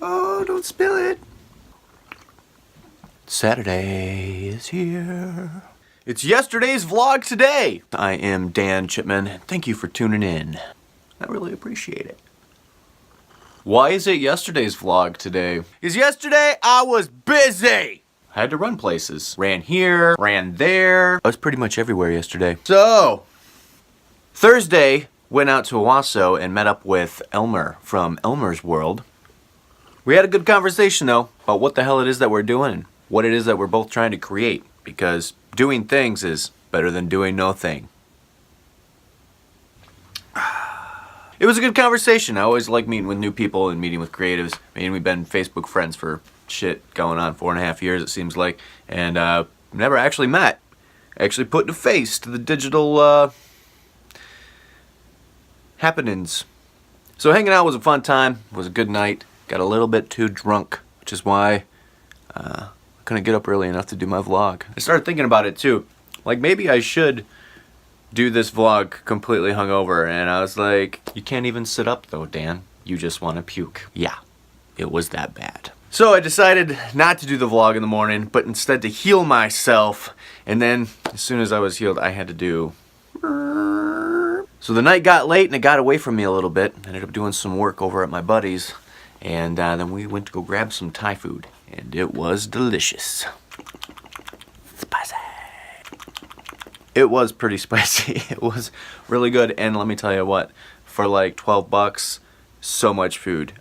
Oh, don't spill it. Saturday is here. It's yesterday's vlog today. I am Dan Chipman. Thank you for tuning in. I really appreciate it. Why is it yesterday's vlog today? Because yesterday I was busy. I had to run places. Ran here, ran there. I was pretty much everywhere yesterday. So, Thursday, went out to Owasso and met up with Elmer from Elmer's World. We had a good conversation though about what the hell it is that we're doing and what it is that we're both trying to create, because doing things is better than doing no thing. It was a good conversation. I always like meeting with new people and meeting with creatives. I mean, we've been Facebook friends for shit going on 4.5 years, it seems like, and never actually met. Actually put a face to the digital happenings. So hanging out was a fun time. It was a good night. Got a little bit too drunk, which is why I couldn't get up early enough to do my vlog. I started thinking about it too. Like, maybe I should do this vlog completely hungover, and I was like, you can't even sit up though, Dan. You just want to puke. Yeah, it was that bad. So I decided not to do the vlog in the morning, but instead to heal myself, and then as soon as I was healed, I had to do... So the night got late and it got away from me a little bit. I ended up doing some work over at my buddy's, and then we went to go grab some Thai food, and it was delicious. Spicy. It was pretty spicy. It was really good, and let me tell you what, for like 12 bucks, so much food.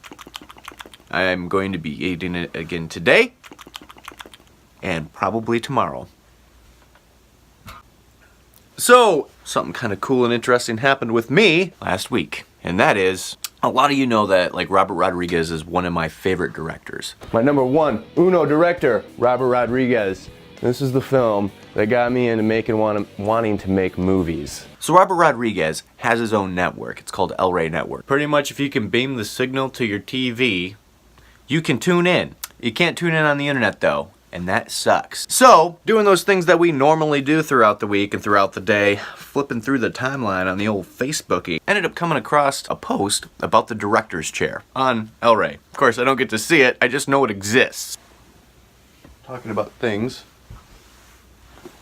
I am going to be eating it again today, and probably tomorrow. So, something kind of cool and interesting happened with me last week, and that is, a lot of you know that like Robert Rodriguez is one of my favorite directors. My number one, uno director, Robert Rodriguez. This is the film that got me into wanting to make movies. So Robert Rodriguez has his own network. It's called El Rey Network. Pretty much if you can beam the signal to your TV, you can tune in. You can't tune in on the internet though, and that sucks. So, doing those things that we normally do throughout the week and throughout the day, flipping through the timeline on the old Facebooky, ended up coming across a post about the director's chair on El Rey. Of course, I don't get to see it, I just know it exists. Talking about things.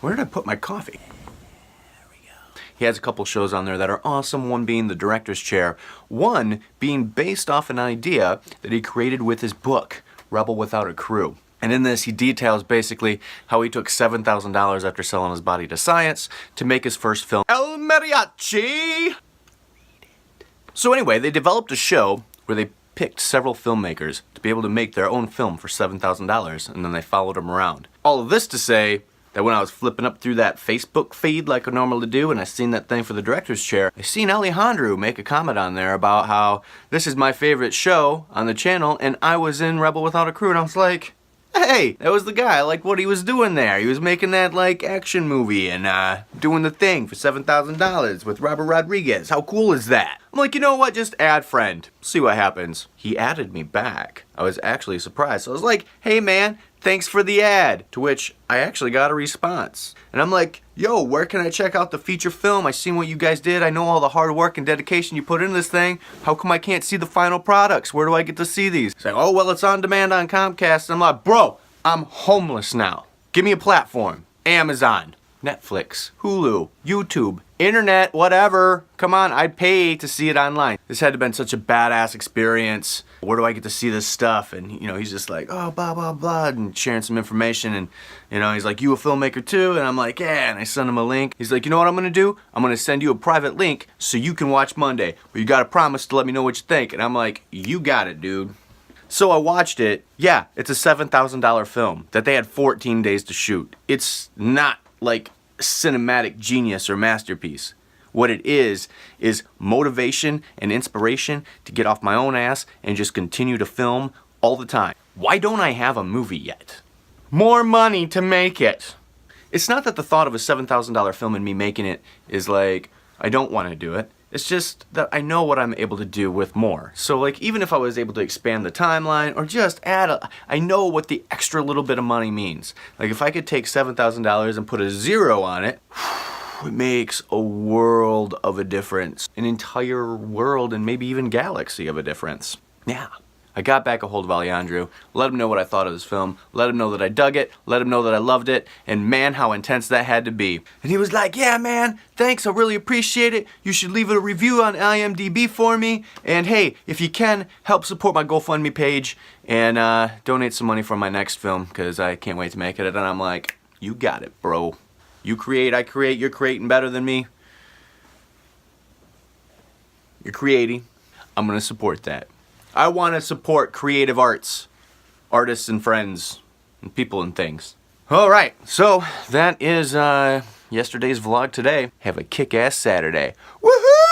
Where did I put my coffee? There we go. He has a couple shows on there that are awesome, one being the director's chair, one being based off an idea that he created with his book, Rebel Without a Crew. And in this, he details basically how he took $7,000 after selling his body to science to make his first film, El Mariachi! So anyway, they developed a show where they picked several filmmakers to be able to make their own film for $7,000, and then they followed them around. All of this to say that when I was flipping up through that Facebook feed like I normally do, and I seen that thing for the director's chair, I seen Alejandro make a comment on there about how this is my favorite show on the channel, and I was in Rebel Without a Crew, and I was like, hey, that was the guy. I like what he was doing there. He was making that like action movie and doing the thing for $7,000 with Robert Rodriguez. How cool is that? I'm like, you know what? Just add friend. See what happens. He added me back. I was actually surprised. So I was like, hey man, thanks for the ad. To which I actually got a response. And I'm like, yo, where can I check out the feature film? I seen what you guys did. I know all the hard work and dedication you put into this thing. How come I can't see the final products? Where do I get to see these? He's like, oh, well, it's on demand on Comcast. And I'm like, bro, I'm homeless now. Give me a platform. Amazon, Netflix, Hulu, YouTube, internet, whatever. Come on, I'd pay to see it online. This had to have been such a badass experience. Where do I get to see this stuff? And, you know, he's just like, oh, blah, blah, blah, and sharing some information. And, you know, he's like, you a filmmaker too? And I'm like, yeah, and I send him a link. He's like, you know what I'm gonna do? I'm gonna send you a private link so you can watch Monday. But you gotta promise to let me know what you think. And I'm like, you got it, dude. So I watched it. Yeah, it's a $7,000 film that they had 14 days to shoot. It's not like cinematic genius or masterpiece. What it is motivation and inspiration to get off my own ass and just continue to film all the time. Why don't I have a movie yet? More money to make it. It's not that the thought of a $7,000 film and me making it is like, I don't want to do it. It's just that I know what I'm able to do with more. So like, even if I was able to expand the timeline or just add I know what the extra little bit of money means. Like if I could take $7,000 and put a zero on it, it makes a world of a difference. An entire world and maybe even galaxy of a difference. Yeah. I got back a hold of Alejandro, let him know what I thought of this film, let him know that I dug it, let him know that I loved it, and man, how intense that had to be. And he was like, yeah man, thanks, I really appreciate it. You should leave a review on IMDb for me, and hey, if you can, help support my GoFundMe page, and donate some money for my next film, because I can't wait to make it. And I'm like, you got it, bro. You create, I create, you're creating better than me. You're creating. I'm going to support that. I want to support creative arts, artists and friends, and people and things. Alright, so that is yesterday's vlog today. Have a kick-ass Saturday. Woohoo!